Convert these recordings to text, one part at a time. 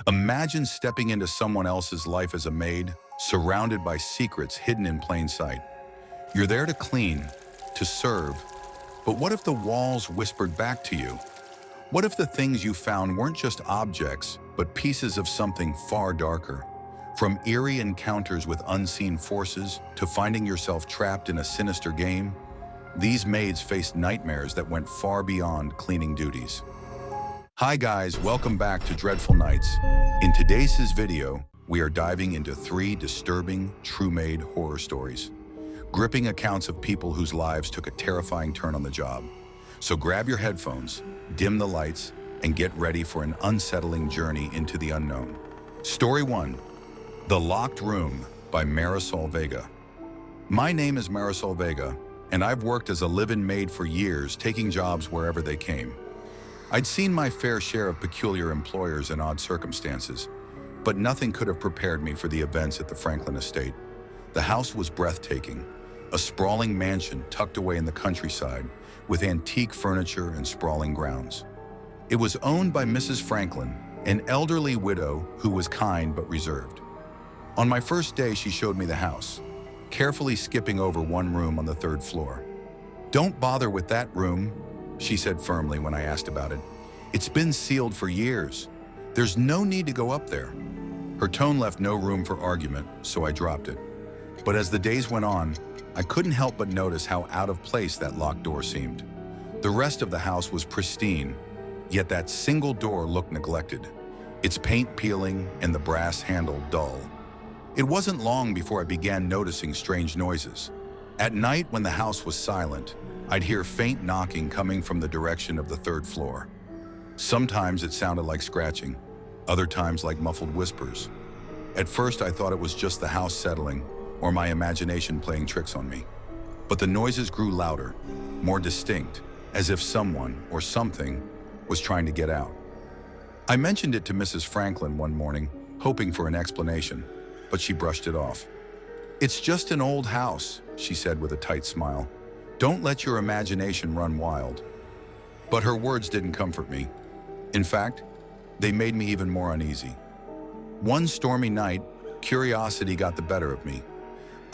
Imagine stepping into someone else's life as a maid, surrounded by secrets hidden in plain sight. You're there to clean, to serve, but what if the walls whispered back to you? What if the things you found weren't just objects, but pieces of something far darker? From eerie encounters with unseen forces to finding yourself trapped in a sinister game, these maids faced nightmares that went far beyond cleaning duties. Hi guys, welcome back to Dreadful Nights. In today's video, we are diving into 3 disturbing, true maid horror stories. Gripping accounts of people whose lives took a terrifying turn on the job. So grab your headphones, dim the lights, and get ready for an unsettling journey into the unknown. Story 1. The Locked Room by Marisol Vega. My name is Marisol Vega, and I've worked as a live-in maid for years, taking jobs wherever they came. I'd seen my fair share of peculiar employers and odd circumstances, but nothing could have prepared me for the events at the Franklin estate. The house was breathtaking, a sprawling mansion tucked away in the countryside with antique furniture and sprawling grounds. It was owned by Mrs. Franklin, an elderly widow who was kind but reserved. On my first day, she showed me the house, carefully skipping over one room on the 3rd floor. "Don't bother with that room," she said firmly when I asked about it. "It's been sealed for years. There's no need to go up there." Her tone left no room for argument, so I dropped it. But as the days went on, I couldn't help but notice how out of place that locked door seemed. The rest of the house was pristine, yet that single door looked neglected, its paint peeling and the brass handle dull. It wasn't long before I began noticing strange noises. At night, when the house was silent, I'd hear faint knocking coming from the direction of the 3rd floor. Sometimes it sounded like scratching, other times like muffled whispers. At first, I thought it was just the house settling or my imagination playing tricks on me. But the noises grew louder, more distinct, as if someone or something was trying to get out. I mentioned it to Mrs. Franklin one morning, hoping for an explanation, but she brushed it off. "It's just an old house," she said with a tight smile. "Don't let your imagination run wild." But her words didn't comfort me. In fact, they made me even more uneasy. One stormy night, curiosity got the better of me.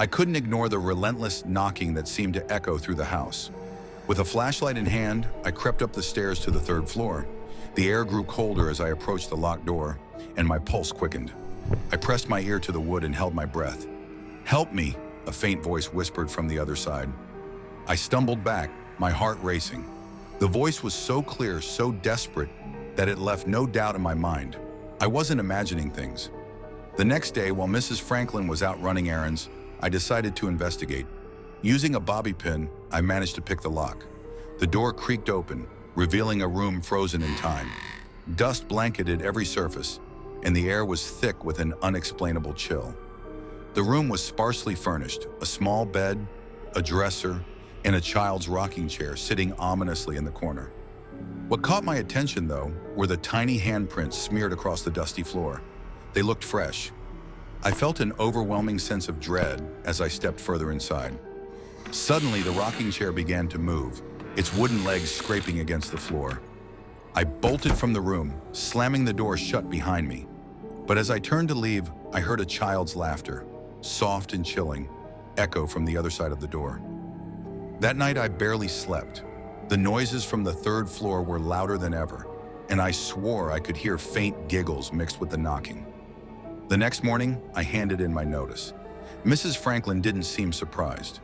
I couldn't ignore the relentless knocking that seemed to echo through the house. With a flashlight in hand, I crept up the stairs to the 3rd floor. The air grew colder as I approached the locked door, and my pulse quickened. I pressed my ear to the wood and held my breath. "Help me," a faint voice whispered from the other side. I stumbled back, my heart racing. The voice was so clear, so desperate, that it left no doubt in my mind. I wasn't imagining things. The next day, while Mrs. Franklin was out running errands, I decided to investigate. Using a bobby pin, I managed to pick the lock. The door creaked open, revealing a room frozen in time. Dust blanketed every surface, and the air was thick with an unexplainable chill. The room was sparsely furnished, a small bed, a dresser, and a child's rocking chair sitting ominously in the corner. What caught my attention, though, were the tiny handprints smeared across the dusty floor. They looked fresh. I felt an overwhelming sense of dread as I stepped further inside. Suddenly, the rocking chair began to move, its wooden legs scraping against the floor. I bolted from the room, slamming the door shut behind me. But as I turned to leave, I heard a child's laughter, soft and chilling, echo from the other side of the door. That night, I barely slept. The noises from the 3rd floor were louder than ever, and I swore I could hear faint giggles mixed with the knocking. The next morning, I handed in my notice. Mrs. Franklin didn't seem surprised.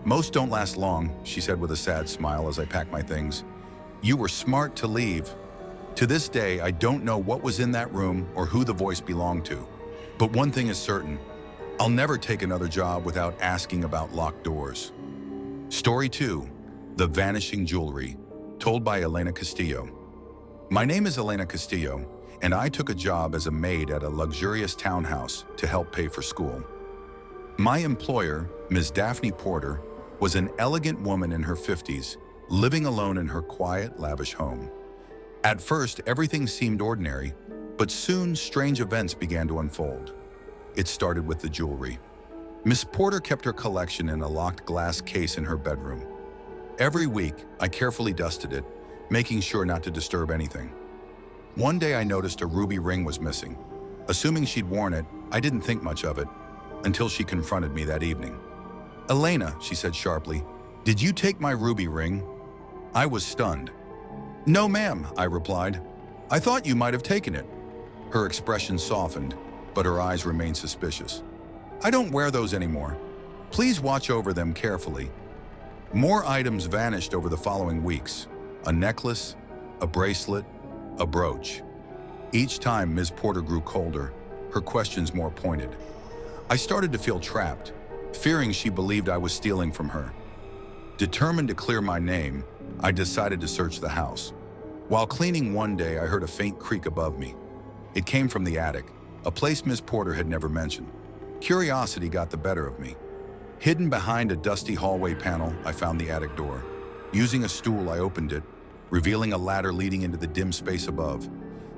"Most don't last long," she said with a sad smile as I packed my things. "You were smart to leave." To this day, I don't know what was in that room or who the voice belonged to. But one thing is certain, I'll never take another job without asking about locked doors. Story 2. The Vanishing Jewellery, told by Elena Castillo. My name is Elena Castillo, and I took a job as a maid at a luxurious townhouse to help pay for school. My employer, Ms. Daphne Porter, was an elegant woman in her 50s, living alone in her quiet, lavish home. At first, everything seemed ordinary, but soon strange events began to unfold. It started with the jewelry. Miss Porter kept her collection in a locked glass case in her bedroom. Every week, I carefully dusted it, making sure not to disturb anything. One day I noticed a ruby ring was missing, Assuming she'd worn it, I didn't think much of it until she confronted me that evening. "Elena," she said sharply, "did you take my ruby ring?" I was stunned. "No, ma'am," I replied. "I thought you might have taken it." Her expression softened, but her eyes remained suspicious. "I don't wear those anymore. Please watch over them carefully." More items vanished over the following weeks. A necklace, a bracelet, a brooch. Each time Ms. Porter grew colder, her questions more pointed. I started to feel trapped, fearing she believed I was stealing from her. Determined to clear my name, I decided to search the house. While cleaning one day, I heard a faint creak above me. It came from the attic, a place Ms. Porter had never mentioned. Curiosity got the better of me. Hidden behind a dusty hallway panel, I found the attic door. Using a stool, I opened it, revealing a ladder leading into the dim space above.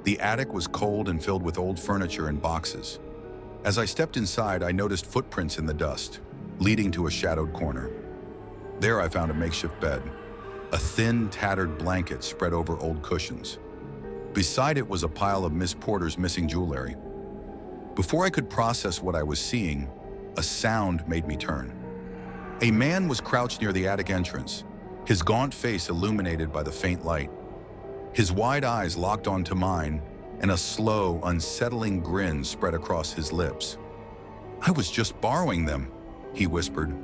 The attic was cold and filled with old furniture and boxes. As I stepped inside, I noticed footprints in the dust, leading to a shadowed corner. There I found a makeshift bed, a thin, tattered blanket spread over old cushions. Beside it was a pile of Miss Porter's missing jewelry. Before I could process what I was seeing, a sound made me turn. A man was crouched near the attic entrance, his gaunt face illuminated by the faint light. His wide eyes locked onto mine, and a slow, unsettling grin spread across his lips. "I was just borrowing them," he whispered.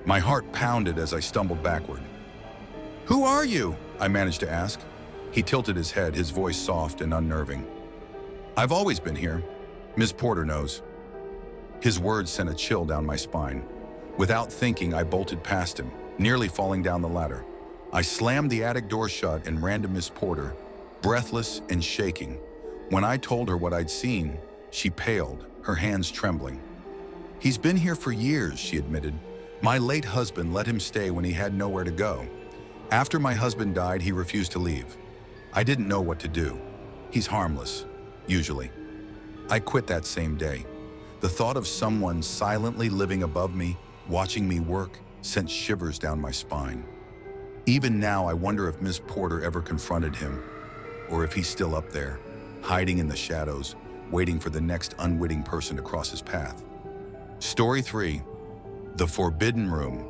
My heart pounded as I stumbled backward. "Who are you?" I managed to ask. He tilted his head, his voice soft and unnerving. "I've always been here. Ms. Porter knows." His words sent a chill down my spine. Without thinking, I bolted past him, nearly falling down the ladder. I slammed the attic door shut and ran to Miss Porter, breathless and shaking. When I told her what I'd seen, she paled, her hands trembling. "He's been here for years," she admitted. "My late husband let him stay when he had nowhere to go. After my husband died, he refused to leave. I didn't know what to do. He's harmless, usually." I quit that same day. The thought of someone silently living above me, watching me work, sent shivers down my spine. Even now, I wonder if Miss Porter ever confronted him, or if he's still up there, hiding in the shadows, waiting for the next unwitting person to cross his path. Story 3. The Forbidden Room,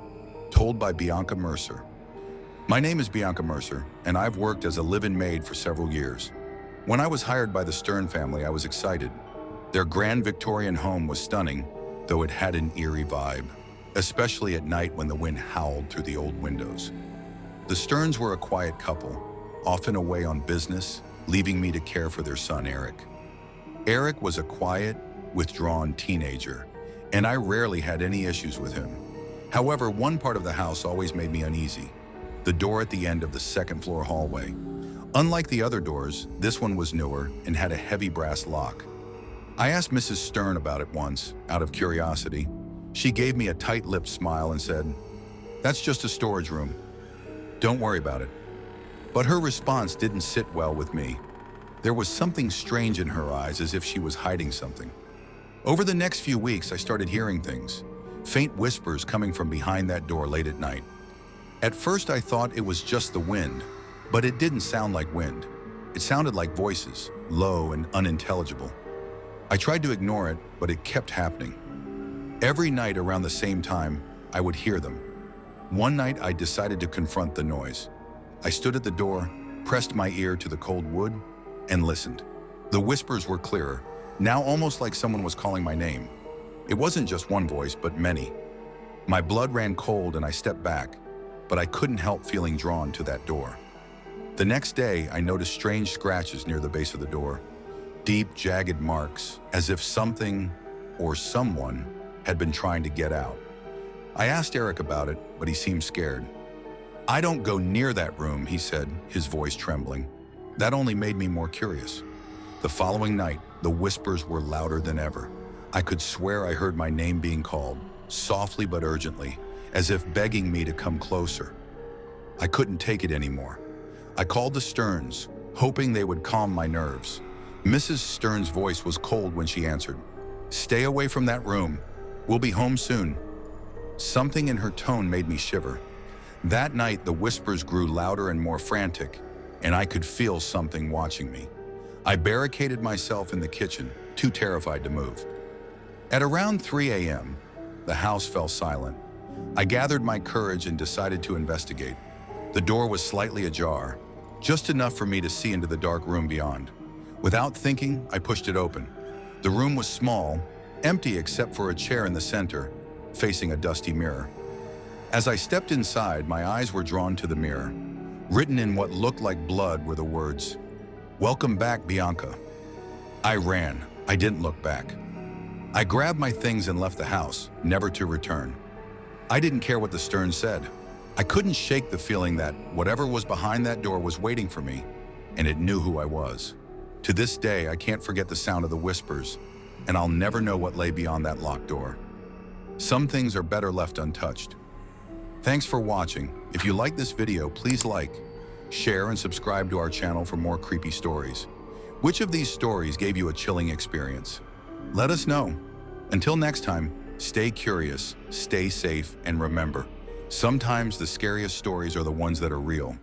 told by Bianca Mercer. My name is Bianca Mercer, and I've worked as a live-in maid for several years. When I was hired by the Stern family, I was excited. Their grand Victorian home was stunning, though it had an eerie vibe, especially at night when the wind howled through the old windows. The Sterns were a quiet couple, often away on business, leaving me to care for their son, Eric. Eric was a quiet, withdrawn teenager, and I rarely had any issues with him. However, one part of the house always made me uneasy: the door at the end of the second-floor hallway. Unlike the other doors, this one was newer and had a heavy brass lock. I asked Mrs. Stern about it once, out of curiosity. She gave me a tight-lipped smile and said, "That's just a storage room. Don't worry about it." But her response didn't sit well with me. There was something strange in her eyes, as if she was hiding something. Over the next few weeks, I started hearing things, faint whispers coming from behind that door late at night. At first, I thought it was just the wind, but it didn't sound like wind. It sounded like voices, low and unintelligible. I tried to ignore it, but it kept happening. Every night around the same time, I would hear them. One night, I decided to confront the noise. I stood at the door, pressed my ear to the cold wood, and listened. The whispers were clearer, now almost like someone was calling my name. It wasn't just one voice, but many. My blood ran cold and I stepped back, but I couldn't help feeling drawn to that door. The next day, I noticed strange scratches near the base of the door, deep, jagged marks, as if something or someone had been trying to get out. I asked Eric about it, but he seemed scared. "I don't go near that room," he said, his voice trembling. That only made me more curious. The following night, the whispers were louder than ever. I could swear I heard my name being called, softly but urgently, as if begging me to come closer. I couldn't take it anymore. I called the Sterns, hoping they would calm my nerves. Mrs. Stern's voice was cold when she answered. "Stay away from that room. We'll be home soon." Something in her tone made me shiver. That night, the whispers grew louder and more frantic, and I could feel something watching me. I barricaded myself in the kitchen, too terrified to move. At around 3 a.m., the house fell silent. I gathered my courage and decided to investigate. The door was slightly ajar, just enough for me to see into the dark room beyond. Without thinking, I pushed it open. The room was small, empty except for a chair in the center, facing a dusty mirror. As I stepped inside, my eyes were drawn to the mirror. Written in what looked like blood were the words, "Welcome back, Bianca." I ran. I didn't look back. I grabbed my things and left the house, never to return. I didn't care what the stern said. I couldn't shake the feeling that whatever was behind that door was waiting for me, and it knew who I was. To this day, I can't forget the sound of the whispers, and I'll never know what lay beyond that locked door. Some things are better left untouched. Thanks for watching. If you like this video, please like, share, and subscribe to our channel for more creepy stories. Which of these stories gave you a chilling experience? Let us know. Until next time, stay curious, stay safe, and remember, sometimes the scariest stories are the ones that are real.